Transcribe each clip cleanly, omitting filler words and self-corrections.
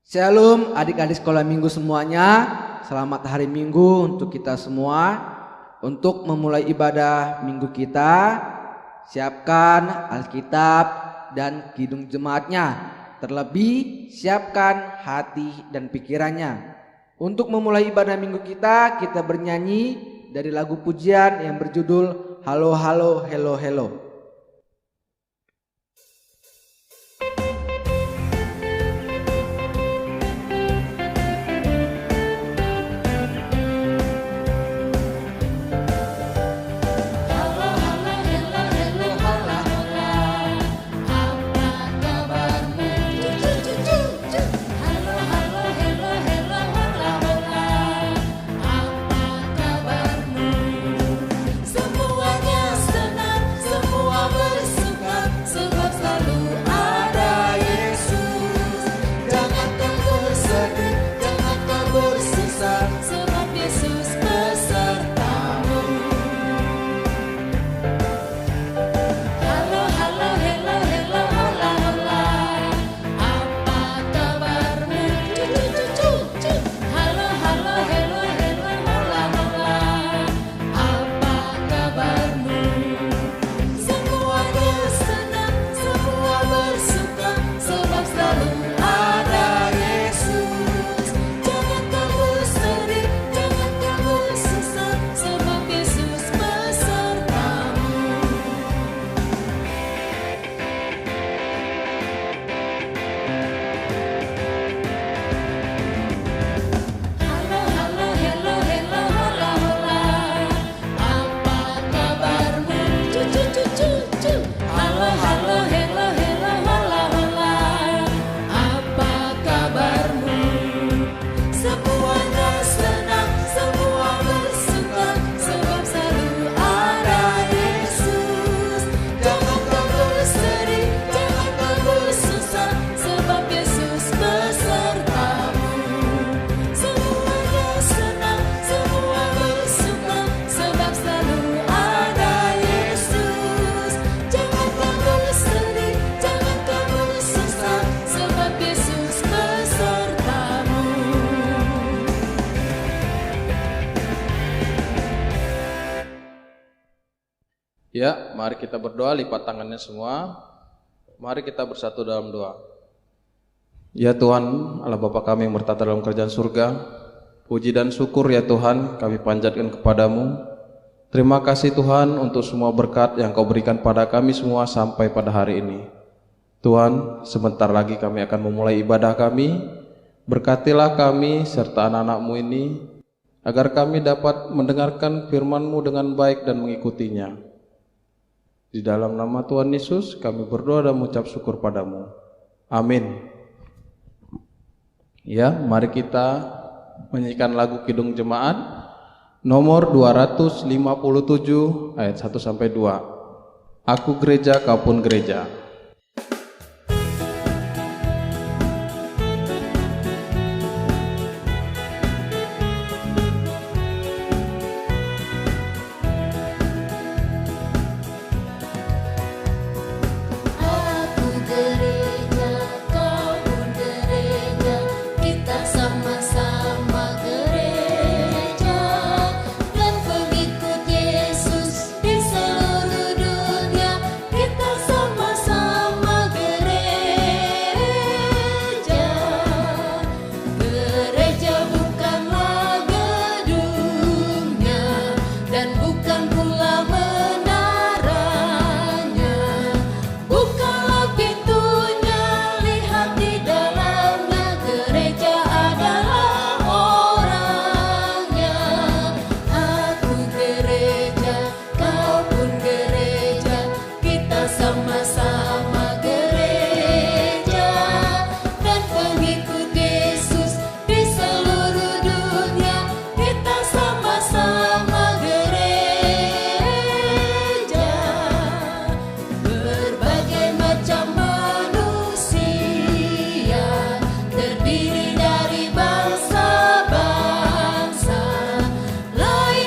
Shalom adik-adik sekolah minggu semuanya. Selamat hari Minggu untuk kita semua. Untuk memulai ibadah minggu kita, siapkan Alkitab dan kidung jemaatnya. Terlebih siapkan hati dan pikirannya. Untuk memulai ibadah minggu kita bernyanyi dari lagu pujian yang berjudul Halo Halo Hello Hello. Ya, mari kita berdoa, lipat tangannya semua. Mari kita bersatu dalam doa. Ya Tuhan, Allah Bapa kami yang bertata dalam kerajaan surga, puji dan syukur ya Tuhan kami panjatkan kepadamu. Terima kasih Tuhan untuk semua berkat yang Kau berikan pada kami semua sampai pada hari ini. Tuhan, sebentar lagi kami akan memulai ibadah kami. Berkatilah kami serta anak-anak-Mu ini, agar kami dapat mendengarkan firman-Mu dengan baik dan mengikutinya. Di dalam nama Tuhan Yesus kami berdoa dan mengucap syukur padamu. Amin. Ya, mari kita menyanyikan lagu Kidung Jemaat nomor 257 ayat 1 sampai 2. Aku gereja, kau pun gereja.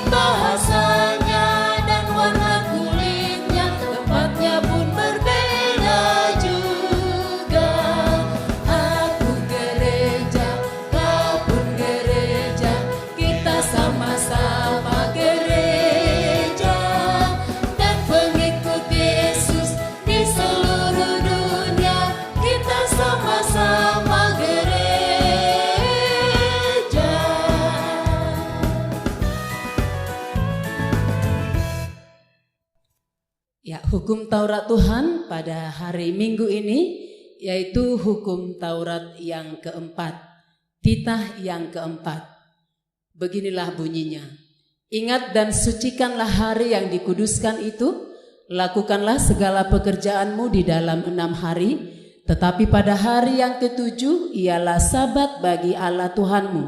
Bahasanya dan warna kulitnya tempatnya pun berbeda. Hukum Taurat Tuhan pada hari Minggu ini yaitu hukum Taurat yang keempat, titah yang keempat. Beginilah bunyinya. Ingat dan sucikanlah hari yang dikuduskan itu, lakukanlah segala pekerjaanmu di dalam 6 hari, tetapi pada hari yang ketujuh ialah sabat bagi Allah Tuhanmu.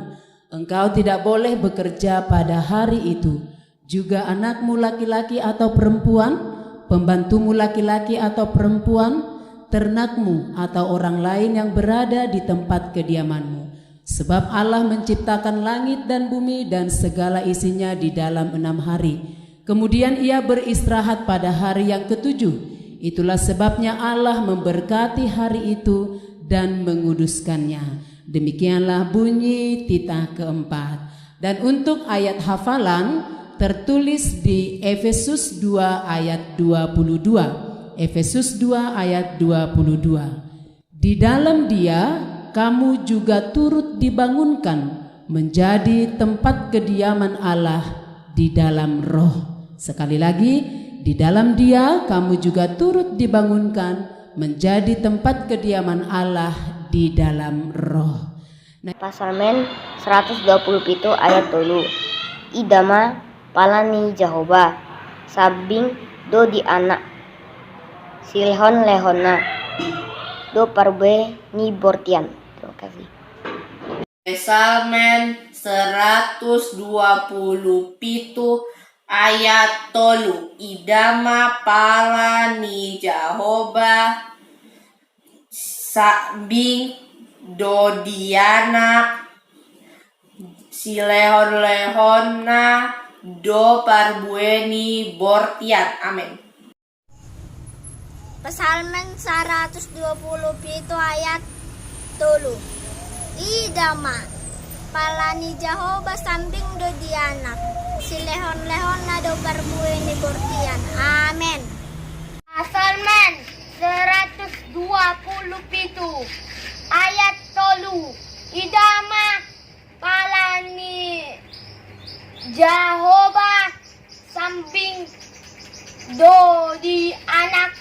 Engkau tidak boleh bekerja pada hari itu. Juga anakmu laki-laki atau perempuan, pembantumu laki-laki atau perempuan, ternakmu atau orang lain yang berada di tempat kediamanmu. Sebab Allah menciptakan langit dan bumi dan segala isinya di dalam 6 hari. Kemudian ia beristirahat pada hari yang ketujuh. Itulah sebabnya Allah memberkati hari itu dan menguduskannya. Demikianlah bunyi titah keempat. Dan untuk ayat hafalan tertulis di Efesus 2 ayat 22. Efesus 2 ayat 22. Di dalam Dia kamu juga turut dibangunkan menjadi tempat kediaman Allah di dalam roh. Sekali lagi, di dalam Dia kamu juga turut dibangunkan menjadi tempat kediaman Allah di dalam roh. Pasalmen 127 ayat 3. Idama palani Jahoba sabing do di anak silhon lehona do parbe ni bortian. Terima kasih. Pasalmen 127 ayat 3. Idama palani Jahoba sabing do dianak silehon-lehona do parbueni bortian. Amin. Pasalmen 127 ayat 3. Idama palani Jahoba samping do dianak silehon-lehon do parbueni bortian. Amin. Pasalmen 127 ayat 3. Idama palani Jahoba samping do di anak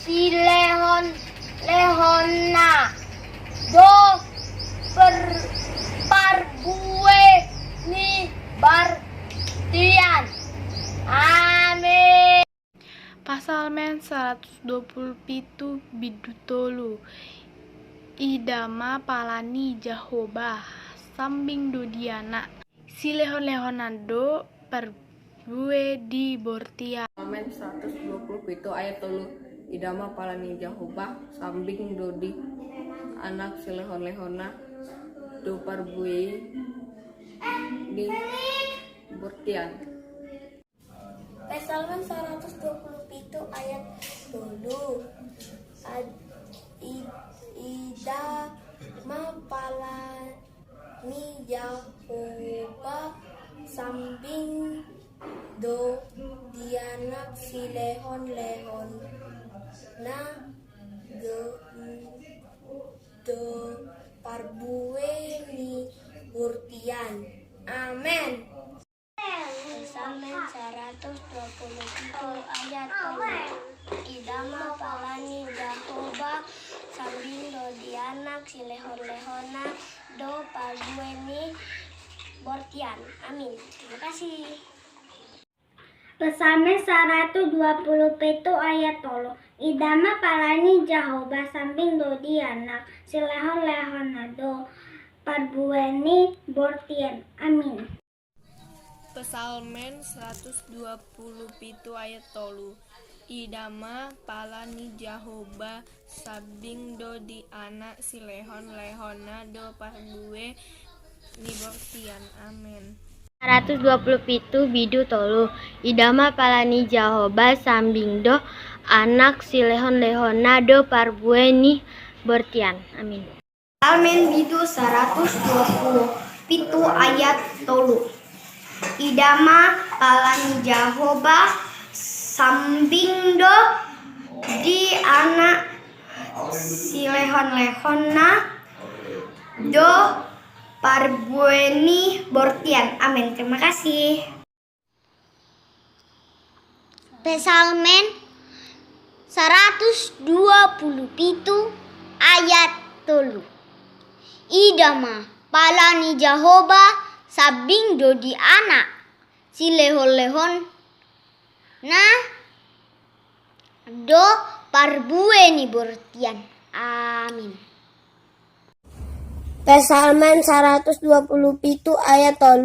silehon lehona do parbue ni bartian. Amin. Pasalmen 127 bidutolu. Idama palani Jahoba sambing do diana silehon-lehonando parbue di bortia. Pasalmen 127 ayat 3. Idama palani Jahoba sambing do di anak silehon-lehona do parbue di bortian. Pasalmen 127 ayat 3. Idama palani Jahoba sambing do dianak silehon-lehon na do parbue ni burtian. Amin. Pasalmen 127 ayat 3. Idama palani Jahoba sambing do dianak silehon-lehona do parbueni bortian. Amin. Terima kasih. Pasalmen 127 ayat 3. Idama palani Jahoba samping do dianak silehon-lehona do parbueni bortian. Amin. Pasalmen 127 ayat 3. Idama palani Jahoba sabing do di anak silehon-lehona do parbue ni bortian. Amin. 127 bidu tolu. Idama palani Jahoba sambing do anak silehon-lehona do parbue ni bortian. Amin. Pasalmen bidu 127 ayat 3. Idama palani Jahoba sambing do di anak silehon-lehona do parbueni bortian. Amin. Terima kasih. Pasalmen 127 ayat 3. Idama palani Jahoba sabing dodi anak silehon-lehon na do parbueni bortian. Amin. Pesalmen 127 ayat 3.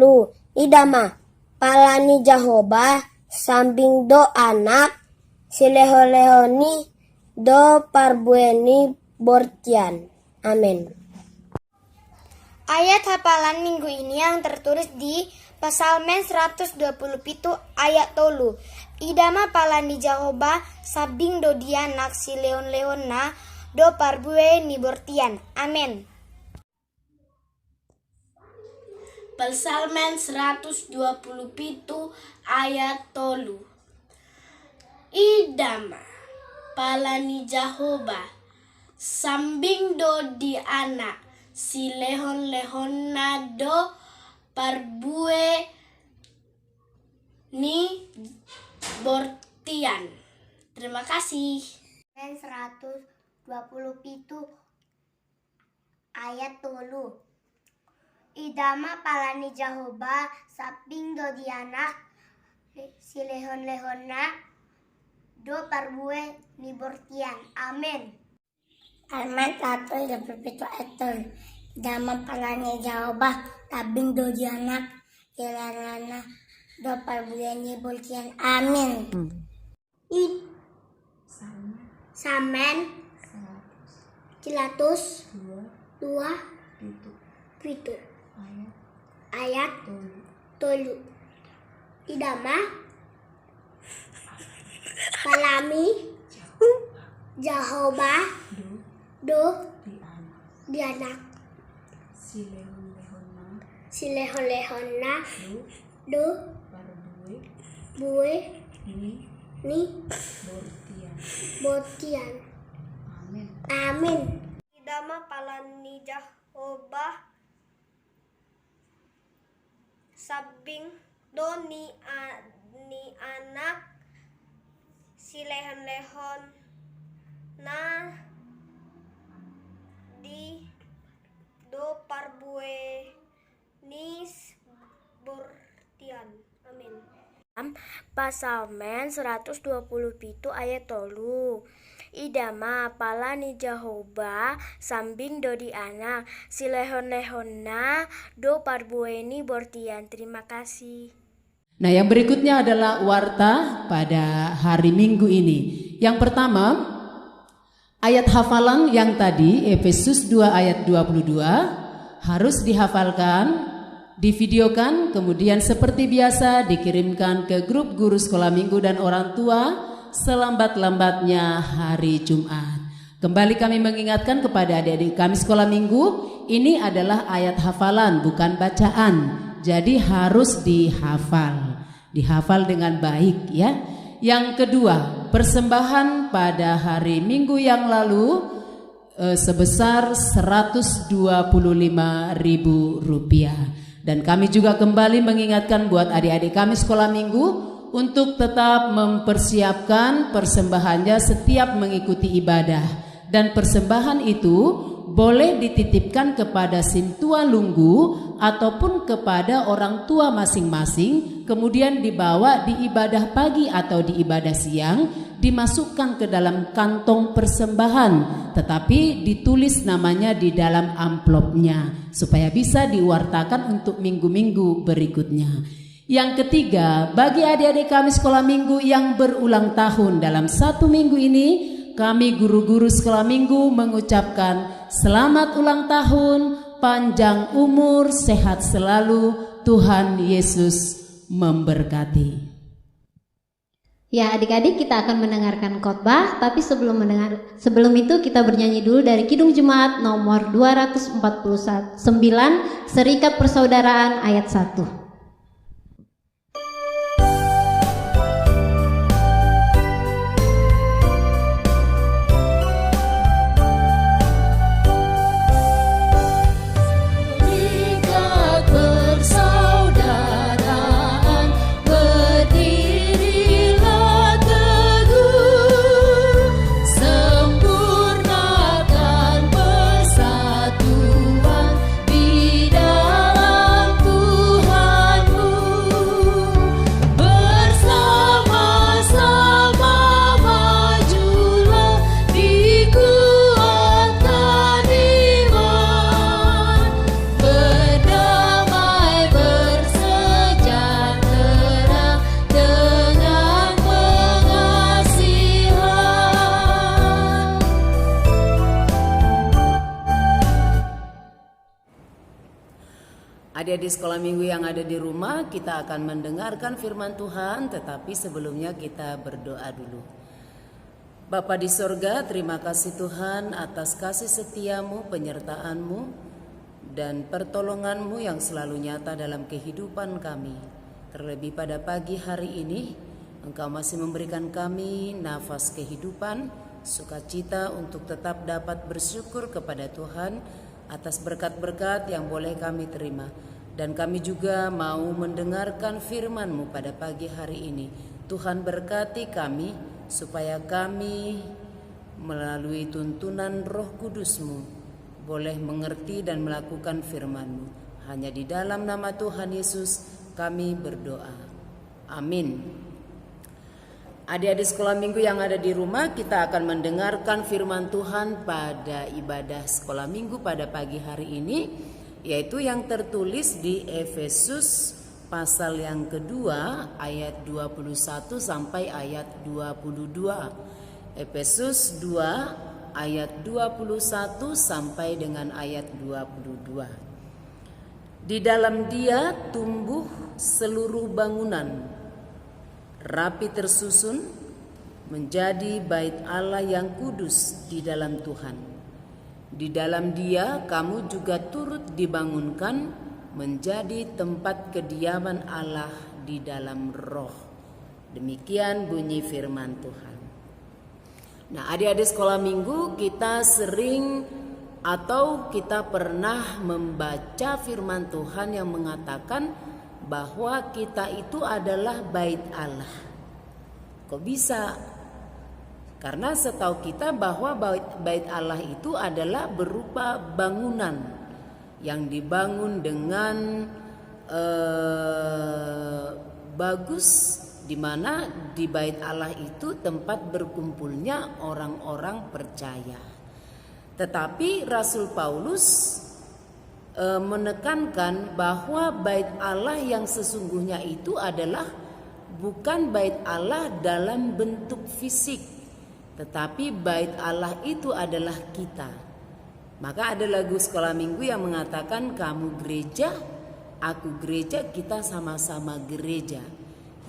Idama palani Jahoba sambing do anak silehon-lehoni do parbueni bortian. Amin. Ayat hafalan minggu ini yang tertulis di Pesalmen 127 ayat 3. Idama palani Jahoba sabing do dianak si leon-leonna do parbue ni bortian. Amin. Pesalmen 127 ayat 3. Idama palani Jahoba sambing do di anak si lehon-lehonna do parbue ni bortian. Terima kasih. 127 ayat 3. Idama palani Jahoba sabing do di anak si lehon-lehonna do parbue ni bortian. Amin. Alman 127 ayat 3. Idama palani Jahoba sabing do di anak silehon-lehonna do parbue ni bortian. Amin. Samen 127 ayat 3. Idama palami Jahoba do dianak silehon-lehonna do bue ni bortian. Amin. Idama palani Jahoba sabing do ni anak silehon-lehon na di do parbue nis bortian. Amin. Pesalmen 127 ayat 3. Idama palani Jahoba sambing do di anak silehon-lehonna do parbueni bortian. Terima kasih. Nah, yang berikutnya adalah warta pada hari Minggu ini. Yang pertama, ayat hafalan yang tadi Efesus 2 ayat 22 harus dihafalkan, divideokan, kemudian seperti biasa dikirimkan ke grup guru sekolah minggu dan orang tua selambat-lambatnya hari Jumat. Kembali kami mengingatkan kepada adik-adik kami sekolah minggu, ini adalah ayat hafalan bukan bacaan. Jadi harus dihafal dengan baik ya. Yang kedua, persembahan pada hari Minggu yang lalu sebesar Rp125.000. Dan kami juga kembali mengingatkan buat adik-adik kami sekolah minggu untuk tetap mempersiapkan persembahannya setiap mengikuti ibadah. Dan persembahan itu boleh dititipkan kepada Sintua Lunggu ataupun kepada orang tua masing-masing, kemudian dibawa di ibadah pagi atau di ibadah siang, dimasukkan ke dalam kantong persembahan, tetapi ditulis namanya di dalam amplopnya supaya bisa diwartakan untuk minggu-minggu berikutnya. Yang ketiga, bagi adik-adik kami sekolah minggu yang berulang tahun dalam satu minggu ini, kami guru-guru sekolah minggu mengucapkan selamat ulang tahun, panjang umur, sehat selalu, Tuhan Yesus memberkati. Ya, adik-adik, kita akan mendengarkan khotbah, tapi sebelum itu kita bernyanyi dulu dari Kidung Jemaat nomor 249, Serikat Persaudaraan ayat 1. Adik-adik sekolah minggu yang ada di rumah, kita akan mendengarkan firman Tuhan, tetapi sebelumnya kita berdoa dulu. Bapa di sorga, terima kasih Tuhan atas kasih setiamu, penyertaan-Mu, dan pertolongan-Mu yang selalu nyata dalam kehidupan kami. Terlebih pada pagi hari ini, Engkau masih memberikan kami nafas kehidupan, sukacita untuk tetap dapat bersyukur kepada Tuhan atas berkat-berkat yang boleh kami terima. Dan kami juga mau mendengarkan firman-Mu pada pagi hari ini. Tuhan berkati kami supaya kami melalui tuntunan Roh Kudus-Mu boleh mengerti dan melakukan firman-Mu. Hanya di dalam nama Tuhan Yesus kami berdoa. Amin. Adik-adik sekolah minggu yang ada di rumah, kita akan mendengarkan firman Tuhan pada ibadah sekolah minggu pada pagi hari ini, yaitu yang tertulis di Efesus pasal yang kedua ayat 21 sampai ayat 22. Efesus 2 ayat 21 sampai dengan ayat 22. Di dalam Dia tumbuh seluruh bangunan rapi tersusun menjadi bait Allah yang kudus di dalam Tuhan. Di dalam Dia kamu juga turut dibangunkan menjadi tempat kediaman Allah di dalam Roh. Demikian bunyi firman Tuhan. Nah, adik-adik sekolah minggu, kita sering atau kita pernah membaca firman Tuhan yang mengatakan bahwa kita itu adalah bait Allah. Kok bisa? Karena setahu kita bahwa bait Allah itu adalah berupa bangunan yang dibangun dengan bagus, di mana di bait Allah itu tempat berkumpulnya orang-orang percaya. Tetapi Rasul Paulus menekankan bahwa bait Allah yang sesungguhnya itu adalah bukan bait Allah dalam bentuk fisik, tetapi bait Allah itu adalah kita. Maka ada lagu sekolah minggu yang mengatakan kamu gereja, aku gereja, kita sama-sama gereja.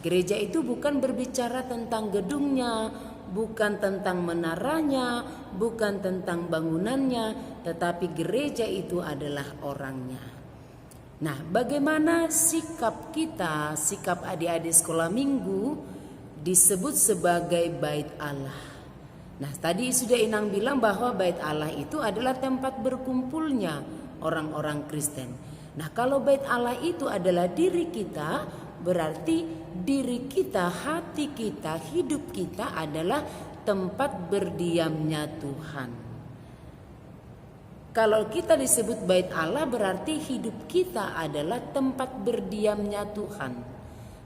Gereja itu bukan berbicara tentang gedungnya, bukan tentang menaranya, bukan tentang bangunannya, tetapi gereja itu adalah orangnya. Nah, bagaimana sikap kita, sikap adik-adik sekolah minggu disebut sebagai bait Allah? Nah, tadi sudah Inang bilang bahwa bait Allah itu adalah tempat berkumpulnya orang-orang Kristen. Nah, kalau bait Allah itu adalah diri kita, berarti diri kita, hati kita, hidup kita adalah tempat berdiamnya Tuhan. Kalau kita disebut bait Allah, berarti hidup kita adalah tempat berdiamnya Tuhan.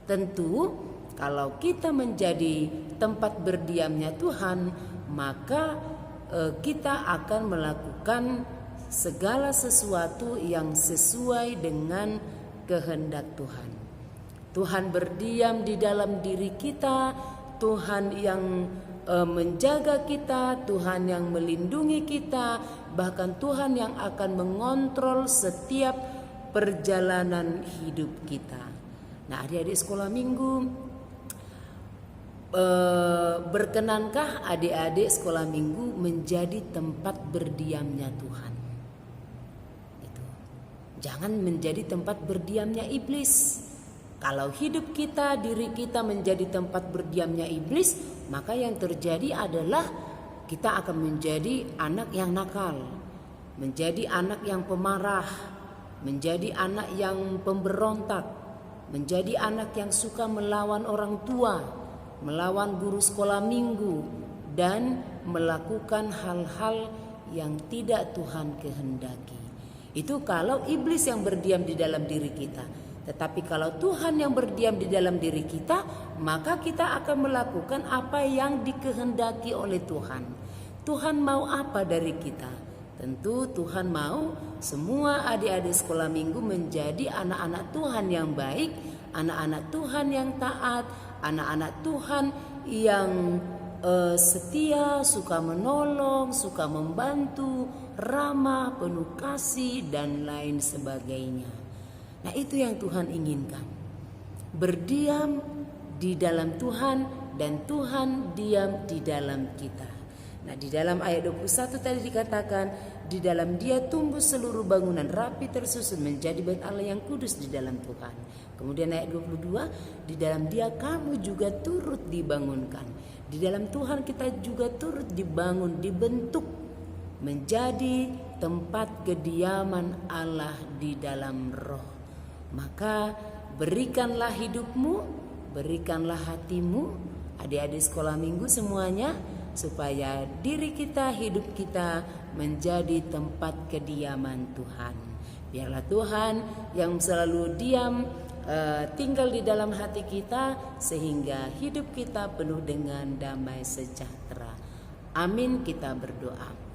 Tentu kalau kita menjadi tempat berdiamnya Tuhan, maka kita akan melakukan segala sesuatu yang sesuai dengan kehendak Tuhan. Tuhan berdiam di dalam diri kita, Tuhan yang menjaga kita, Tuhan yang melindungi kita, bahkan Tuhan yang akan mengontrol setiap perjalanan hidup kita. Nah, adik-adik sekolah minggu, berkenankah adik-adik sekolah minggu menjadi tempat berdiamnya Tuhan? Itu. Jangan menjadi tempat berdiamnya iblis. Kalau hidup kita, diri kita menjadi tempat berdiamnya iblis, maka yang terjadi adalah kita akan menjadi anak yang nakal, menjadi anak yang pemarah, menjadi anak yang pemberontak, menjadi anak yang suka melawan orang tua, melawan guru sekolah minggu, dan melakukan hal-hal yang tidak Tuhan kehendaki. Itu kalau iblis yang berdiam di dalam diri kita. Tetapi kalau Tuhan yang berdiam di dalam diri kita, maka kita akan melakukan apa yang dikehendaki oleh Tuhan. Tuhan mau apa dari kita? Tentu Tuhan mau semua adik-adik sekolah minggu menjadi anak-anak Tuhan yang baik, anak-anak Tuhan yang taat, anak-anak Tuhan yang setia, suka menolong, suka membantu, ramah, penuh kasih, dan lain sebagainya. Nah, itu yang Tuhan inginkan. Berdiam di dalam Tuhan dan Tuhan diam di dalam kita. Nah, di dalam ayat 21 tadi dikatakan, di dalam Dia tumbuh seluruh bangunan rapi tersusun menjadi bait Allah yang kudus di dalam Tuhan. Kemudian ayat 22, di dalam Dia kamu juga turut dibangunkan. Di dalam Tuhan kita juga turut dibangun, dibentuk menjadi tempat kediaman Allah di dalam roh. Maka berikanlah hidupmu, berikanlah hatimu, adik-adik sekolah minggu semuanya, supaya diri kita, hidup kita menjadi tempat kediaman Tuhan. Biarlah Tuhan yang selalu diam tinggal di dalam hati kita, sehingga hidup kita penuh dengan damai sejahtera. Amin, kita berdoa.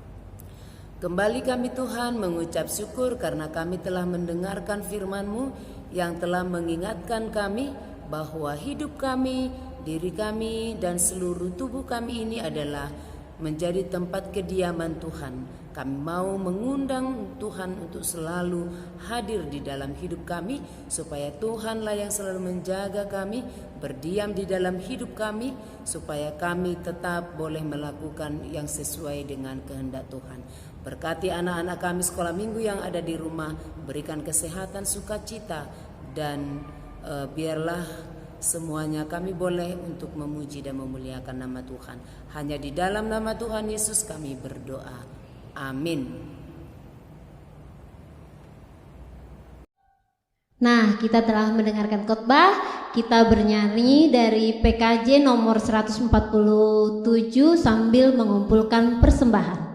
Kembali kami Tuhan mengucap syukur karena kami telah mendengarkan firman-Mu yang telah mengingatkan kami bahwa hidup kami, diri kami, dan seluruh tubuh kami ini adalah menjadi tempat kediaman Tuhan. Kami mau mengundang Tuhan untuk selalu hadir di dalam hidup kami, supaya Tuhanlah yang selalu menjaga kami, berdiam di dalam hidup kami, supaya kami tetap boleh melakukan yang sesuai dengan kehendak Tuhan. Berkati anak-anak kami sekolah minggu yang ada di rumah, berikan kesehatan, sukacita, dan biarlah semuanya kami boleh untuk memuji dan memuliakan nama Tuhan. Hanya di dalam nama Tuhan Yesus kami berdoa. Amin. Nah, kita telah mendengarkan khotbah. Kita bernyanyi dari PKJ nomor 147 sambil mengumpulkan persembahan.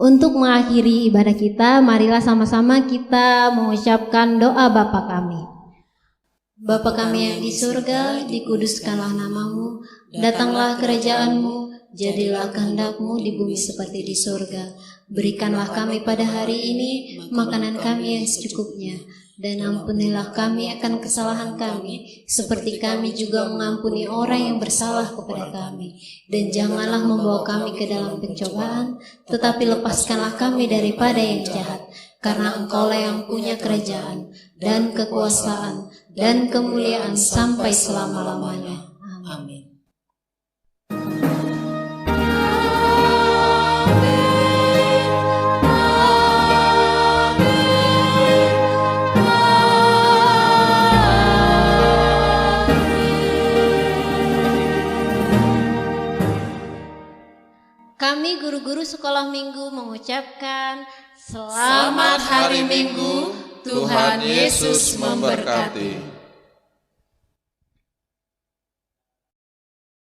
Untuk mengakhiri ibadah kita, marilah sama-sama kita mengucapkan doa Bapa kami. Bapa kami yang di surga, dikuduskanlah namamu, datanglah kerajaan-Mu, jadilah kehendak-Mu di bumi seperti di surga. Berikanlah kami pada hari ini makanan kami yang secukupnya, dan ampunilah kami akan kesalahan kami, seperti kami juga mengampuni orang yang bersalah kepada kami. Dan janganlah membawa kami ke dalam pencobaan, tetapi lepaskanlah kami daripada yang jahat. Karena Engkaulah yang punya kerajaan, dan kekuasaan, dan kemuliaan sampai selama-lamanya. Amin. Kami guru-guru sekolah minggu mengucapkan selamat hari Minggu, Tuhan Yesus memberkati.